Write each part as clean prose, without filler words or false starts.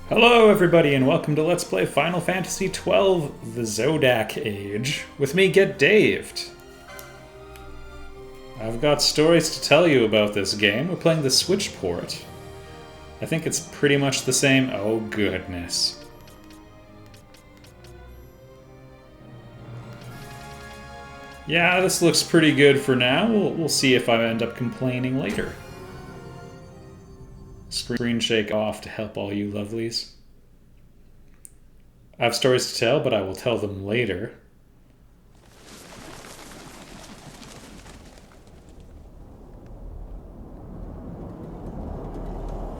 Hello everybody and welcome to Let's Play Final Fantasy XII, the Zodiac Age, with me, Get Daved. I've got stories to tell you about this game. We're playing the Switch port. I think it's pretty much the same. Oh goodness. Yeah, this looks pretty good for now. We'll see if I end up complaining later. Screen shake off to help all you lovelies. I have stories to tell, but I will tell them later.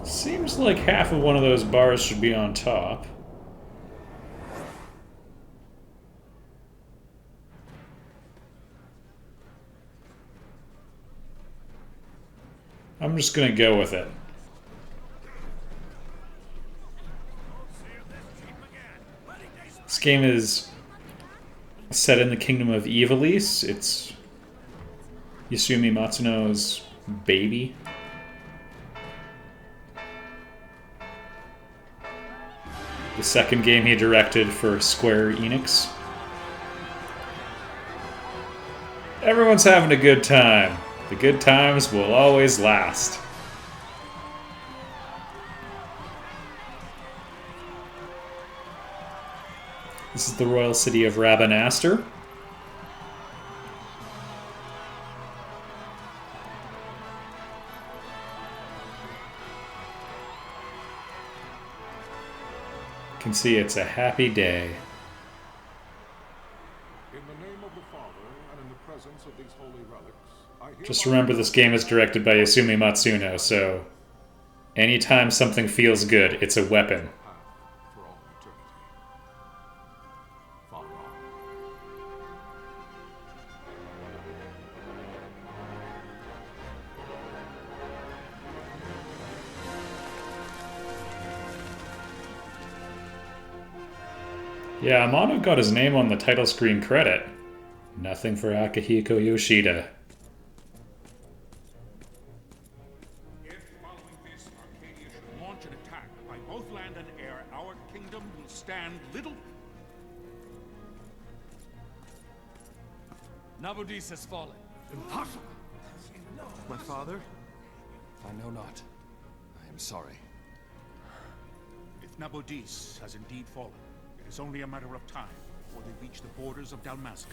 Seems like half of one of those bars should be on top. I'm just gonna go with it. This game is set in the kingdom of Ivalice. It's Yasumi Matsuno's baby. The second game he directed for Square Enix. Everyone's having a good time. The good times will always last. This is the royal city of Rabanastre. You can see it's a happy day. In the name of the Father and in the presence of these holy relics, I Just remember this game is directed by Yasumi Matsuno, so anytime something feels good, it's a weapon. for all eternity. Far on. Yeah, Amano got his name on the title screen credit. Nothing for Akihiko Yoshida. If, following this, Arcadia should launch an attack by both land and air, our kingdom will stand little... Nabudis has fallen. Impossible! My father? I know not. I am sorry. If Nabudis has indeed fallen, it is only a matter of time before they reach the borders of Dalmasca.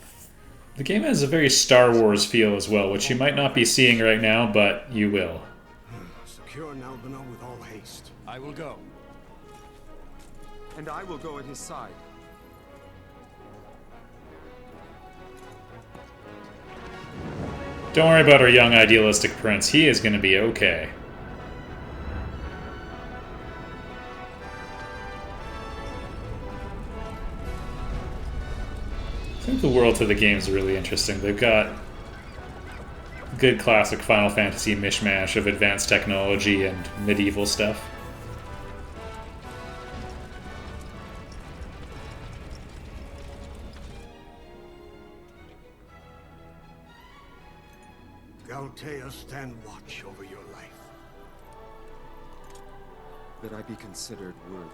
The game has a very Star Wars feel as well, which you might not be seeing right now, but you will. Secure Nalbina with all haste. I will go. And I will go at his side. Don't worry about our young idealistic prince. He is going to be okay. I think the world to the game is really interesting. They've got good classic Final Fantasy mishmash of advanced technology and medieval stuff. Galtea, stand watch over your life. That I be considered worthy.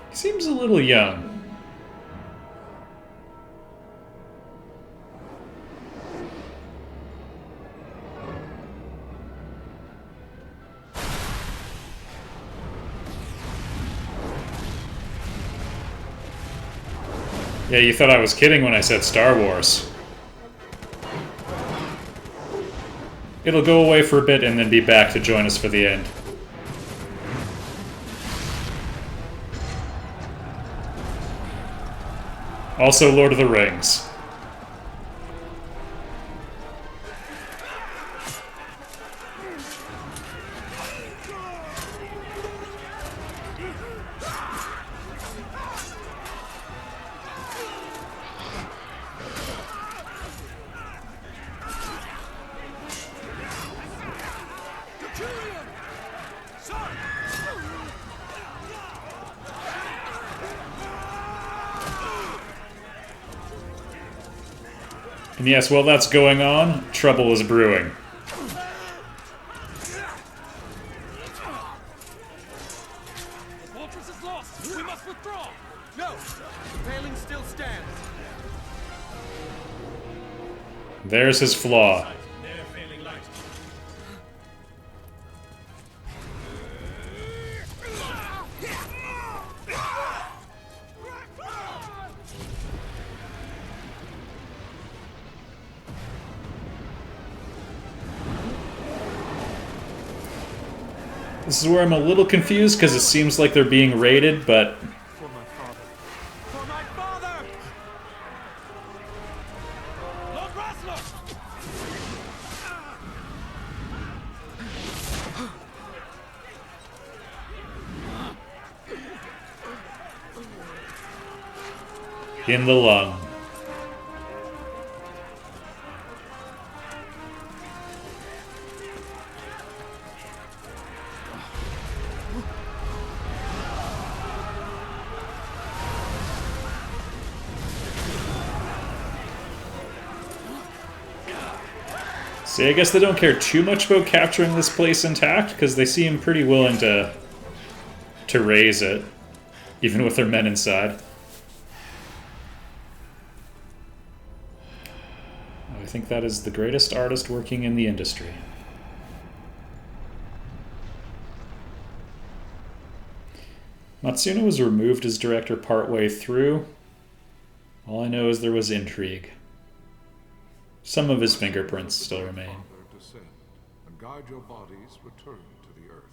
He seems a little young. Yeah, you thought I was kidding when I said Star Wars. It'll go away for a bit and then be back to join us for the end. Also Lord of the Rings. And yes, while that's going on, trouble is brewing. The fortress is lost! We must withdraw! No! The paling still stands. There's his flaw. Their failing light. This is where I'm a little confused because it seems like they're being raided, but For my father. For my father! Lord Rasler! in the lung. See, I guess they don't care too much about capturing this place intact, because they seem pretty willing to raise it, even with their men inside. I think that is the greatest artist working in the industry. Matsuno was removed as director partway through. All I know is there was intrigue. Some of his fingerprints still remain. Father, descend and guide your bodies return to the earth.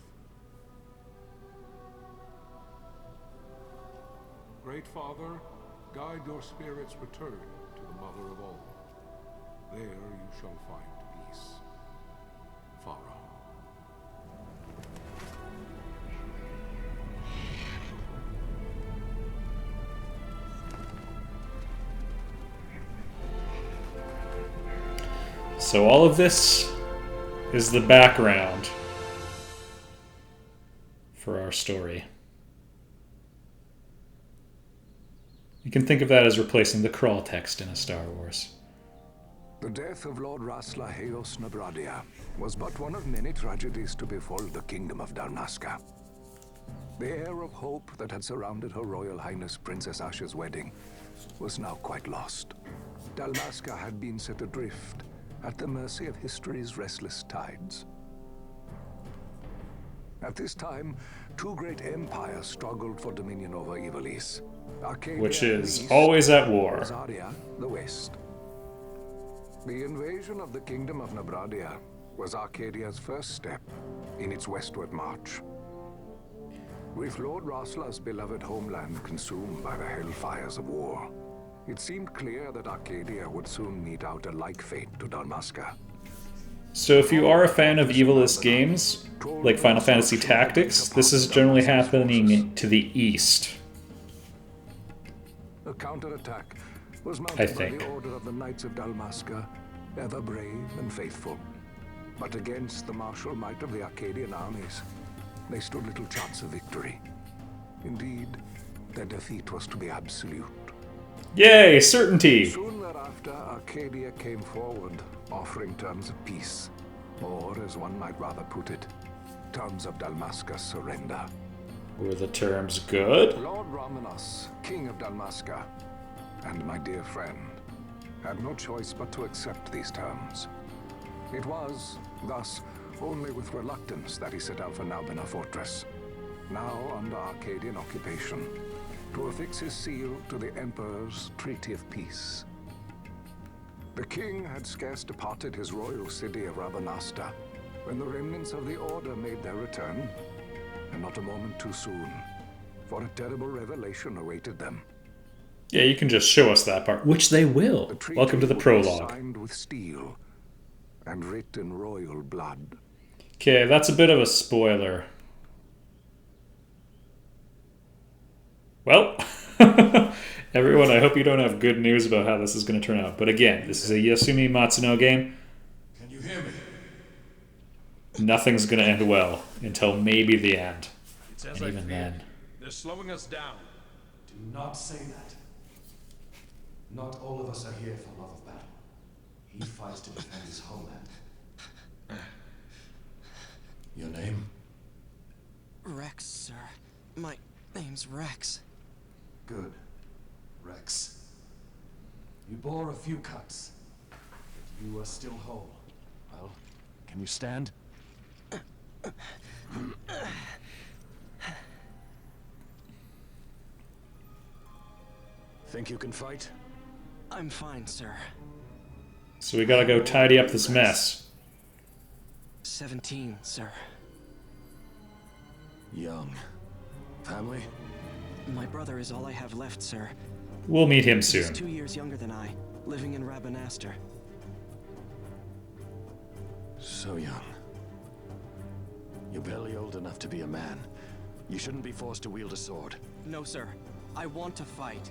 Great Father, guide your spirits return to the Mother of all. There you shall find peace. Pharaoh. So all of this is the background for our story. You can think of that as replacing the crawl text in a Star Wars. The death of Lord Rasla Heos Nabradia was but one of many tragedies to befall the kingdom of Dalmasca. The air of hope that had surrounded Her Royal Highness Princess Asha's wedding was now quite lost. Dalmasca had been set adrift at the mercy of history's restless tides. At this time, two great empires struggled for dominion over Ivalice. Arcadia, Which is the east, always at war. Zaria, the west. The invasion of the kingdom of Nabradia was Arcadia's first step in its westward march. With Lord Rasla's beloved homeland consumed by the hellfires of war, it seemed clear that Arcadia would soon mete out a like fate to Dalmasca. So if you are a fan of Evilist games, like Final Fantasy Tactics, this is generally happening to the east. A counterattack was I mounted by think. the order of the Knights of Dalmasca, ever brave and faithful. But against the martial might of the Arcadian armies, they stood little chance of victory. Indeed, their defeat was to be absolute. Yay, certainty! Soon thereafter, Arcadia came forward, offering terms of peace, or, as one might rather put it, terms of Dalmasca's surrender. Were the terms good? Lord Romanos, King of Dalmasca, and my dear friend, had no choice but to accept these terms. It was, thus, only with reluctance that he set out for Naubina Fortress, now under Arcadian occupation, to affix his seal to the Emperor's Treaty of Peace. The king had scarce departed his royal city of Rabanasta when the remnants of the Order made their return, and not a moment too soon, for a terrible revelation awaited them. Yeah, you can just show us that part, which they will. The treaty Welcome to the would be prologue. signed with steel and writ in royal blood. Okay, that's a bit of a spoiler. Well, everyone, I hope you don't have good news about how this is going to turn out. But again, this is a Yasumi Matsuno game. Can you hear me? Nothing's going to end well until maybe the end. It's as And I even feared. then. They're slowing us down. Do not say that. Not all of us are here for love of battle. He fights to defend his homeland. Your name? Rex, sir. My name's Rex. Good. Rex. You bore a few cuts, but you are still whole. Well, can you stand? Think you can fight? I'm fine, sir. So we gotta go tidy up this mess. 17, sir. Young. Family? My brother is all I have left, sir. We'll meet him He's soon. 2 years younger than I, living in Rabanastre. So young. You're barely old enough to be a man. You shouldn't be forced to wield a sword. No, sir. I want to fight.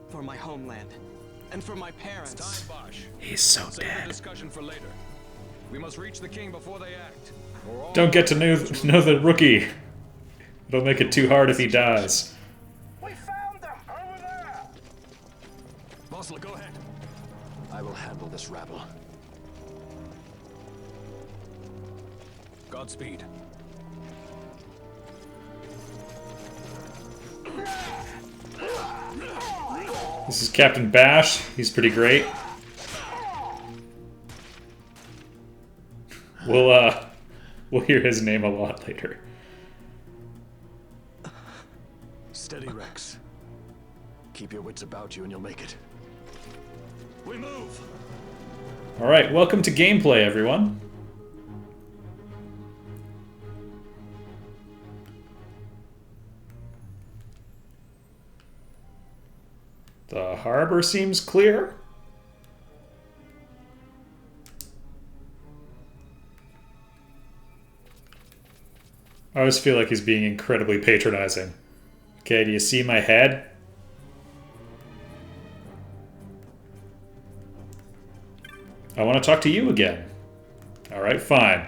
For my homeland. And for my parents. It's time, Bosch. He's so Save the dead. discussion for later. We must reach the king before they act. or all Don't get to know the rookie. It'll make it too hard if he dies. We found them over there. Bosler, go ahead. I will handle this rabble. Godspeed. This is Captain Bash. He's pretty great. We'll hear his name a lot later. Steady, Rex. Keep your wits about you and you'll make it. We move! Alright, welcome to gameplay, everyone. The harbor seems clear. I always feel like he's being incredibly patronizing. Okay, do you see my head? I want to talk to you again. Alright, fine.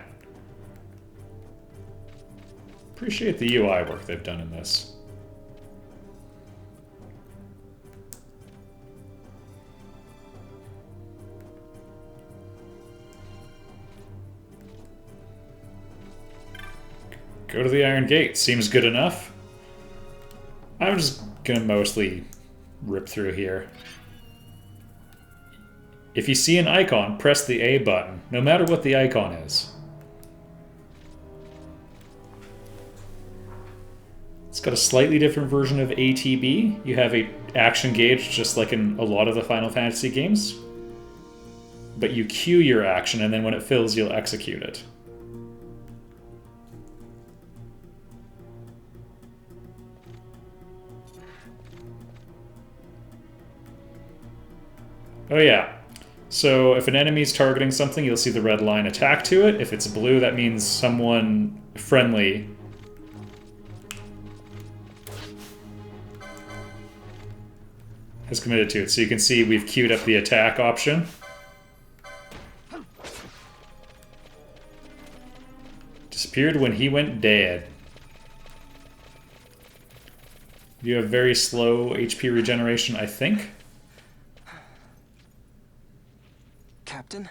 Appreciate the UI work they've done in this. Go to the Iron Gate. Seems good enough. I'm just gonna mostly rip through here. If you see an icon, press the A button, no matter what the icon is. It's got a slightly different version of ATB. You have a action gauge just like in a lot of the Final Fantasy games. But you queue your action, and then when it fills, you'll execute it. Oh yeah, so if an enemy's targeting something, you'll see the red line attack to it. If it's blue, that means someone friendly has committed to it. So you can see we've queued up the attack option. Disappeared when he went dead. You have very slow HP regeneration, I think. Captain?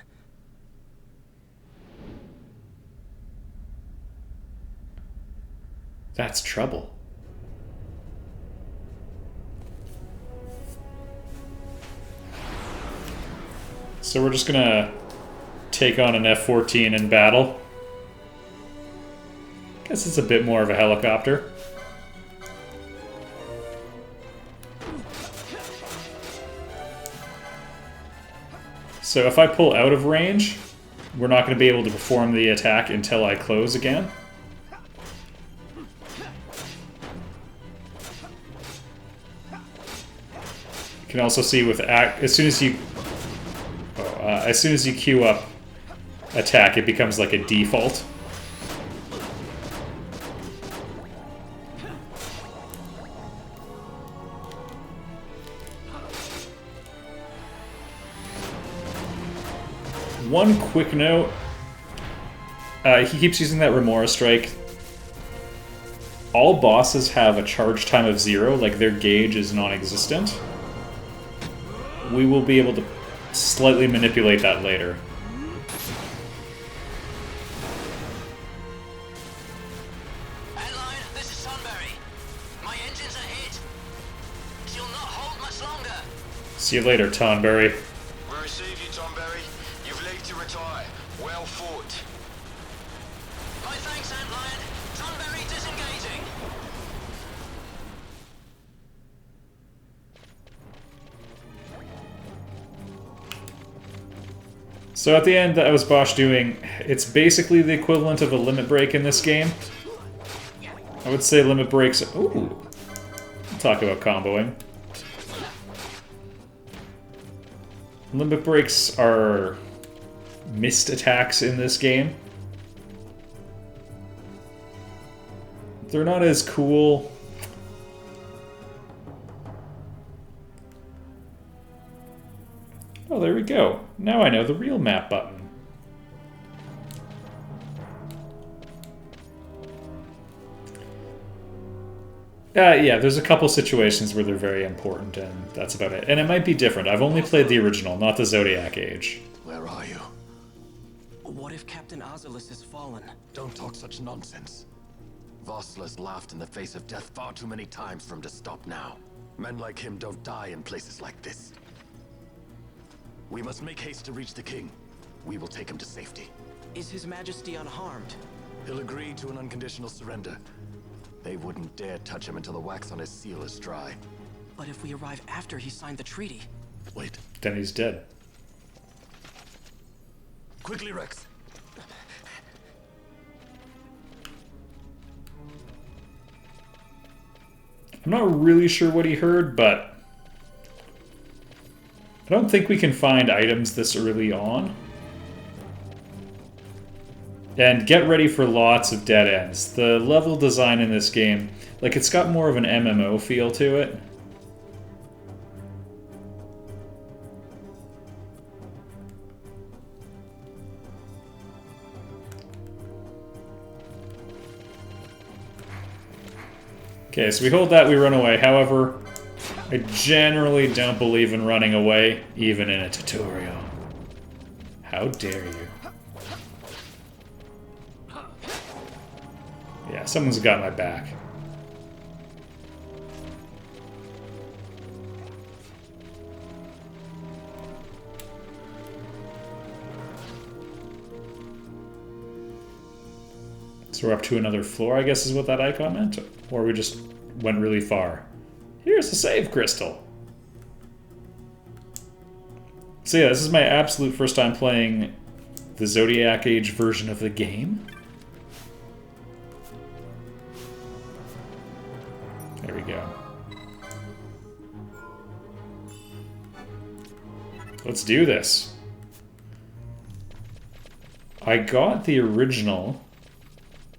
That's trouble. So we're just gonna take on an F-14 in battle. Guess it's a bit more of a helicopter. So if I pull out of range, we're not going to be able to perform the attack until I close again. You can also see with as soon as you queue up attack, it becomes like a default. One quick note, he keeps using that Remora strike. All bosses have a charge time of 0, like their gauge is non-existent. We will be able to slightly manipulate that later. Adeline, this is Sunbury. My engines are hit. She'll not hold much longer. See you later, Tonberry. We receive you, Tonberry. You've leave to retire. Well fought. My thanks, Antlion. Sunbury disengaging. So at the end, that was Bosch doing... It's basically the equivalent of a limit break in this game. I would say limit breaks... Ooh. Talk about comboing. Limit breaks are missed attacks in this game. They're not as cool. Oh, there we go. Now I know the real map button. Yeah, there's a couple situations where they're very important, and that's about it. And it might be different. I've only played the original, not the Zodiac Age. Where are you? What if Captain Ozilus has fallen? Don't talk such nonsense. Vossler's laughed in the face of death far too many times for him to stop now. Men like him don't die in places like this. We must make haste to reach the king. We will take him to safety. Is His Majesty unharmed? He'll agree to an unconditional surrender. They wouldn't dare touch him until the wax on his seal is dry. But if we arrive after he signed the treaty... Wait. Then he's dead. Quickly, Rex. I'm not really sure what he heard, but I don't think we can find items this early on. And get ready for lots of dead ends. The level design in this game, like, it's got more of an MMO feel to it. Okay, so we hold that, we run away. However, I generally don't believe in running away, even in a tutorial. How dare you? Yeah, someone's got my back. So we're up to another floor, I guess is what that icon meant? Or we just went really far. Here's the save crystal. So yeah, this is my absolute first time playing the Zodiac Age version of the game. There we go. Let's do this. I got the original.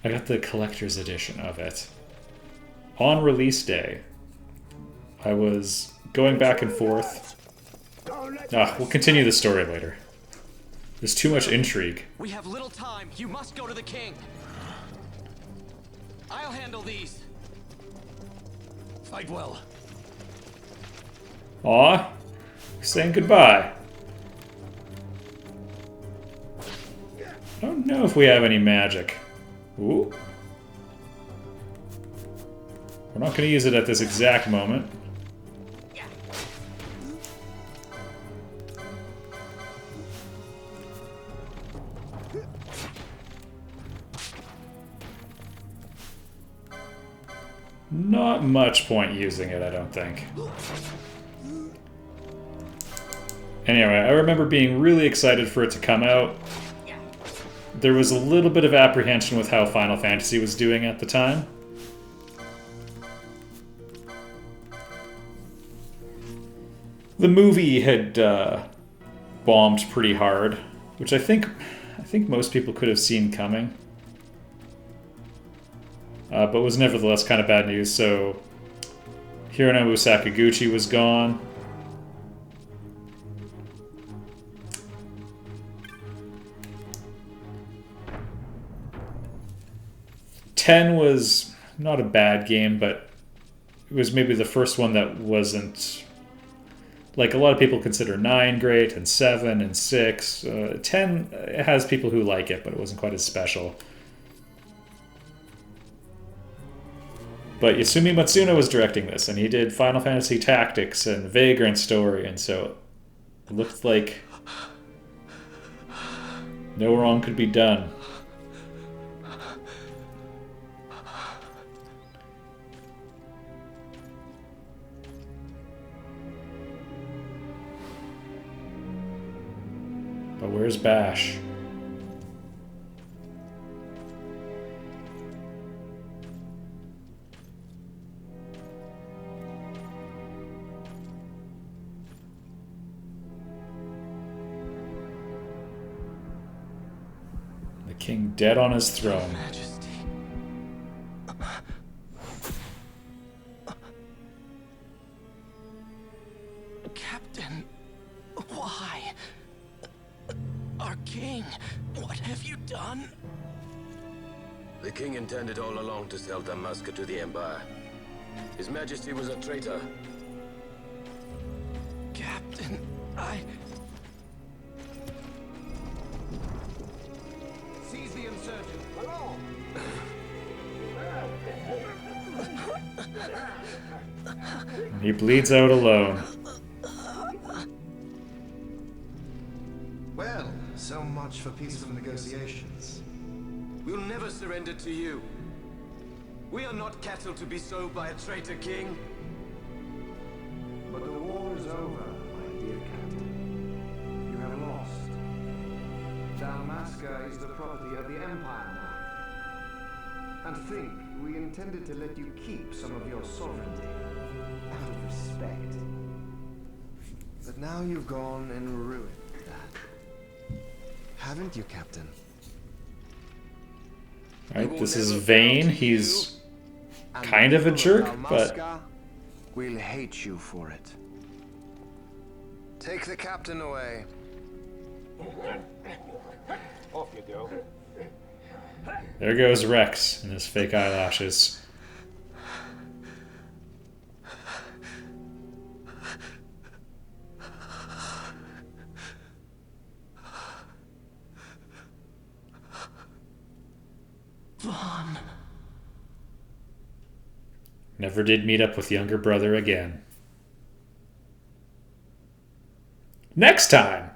I got the collector's edition of it. On release day. I was going back and forth. We'll continue the story later. There's too much intrigue. We have little time. You must go to the king. I'll handle these. Fight well. Aw, saying goodbye. I don't know if we have any magic. Ooh. We're not going to use it at this exact moment. Not much point using it, I don't think. Anyway, I remember being really excited for it to come out. There was a little bit of apprehension with how Final Fantasy was doing at the time. The movie had bombed pretty hard, which I think most people could have seen coming. But was nevertheless kind of bad news, so Hironobu Sakaguchi was gone. Ten was not a bad game, but it was maybe the first one that wasn't like a lot of people consider 9 great, and 7 and 6. 10 has people who like it, but it wasn't quite as special. But Yasumi Matsuno was directing this, and he did Final Fantasy Tactics and Vagrant Story, and so it looked like no wrong could be done. But where's Bash? The king dead on his throne. Majesty. Captain, why? Our king, what have you done? The king intended all along to sell Damaska to the Empire. His Majesty was a traitor. Captain, Seize the insurgent. Along! He bleeds out alone. Well, so much for peaceful negotiations. We'll never surrender to you. We are not cattle to be sold by a traitor king. But the war is over, my dear captain. You have lost. Dalmasca is the property of the Empire now. And think, we intended to let you keep some of your sovereignty, out of respect. But now you've gone and ruined that. Haven't you, Captain? Right, this is Vayne. He's kind of a jerk, but we'll hate you for it. Take the captain away. Off you go. there goes Rex and his fake eyelashes. Vaughn. Never did meet up with younger brother again. Next time!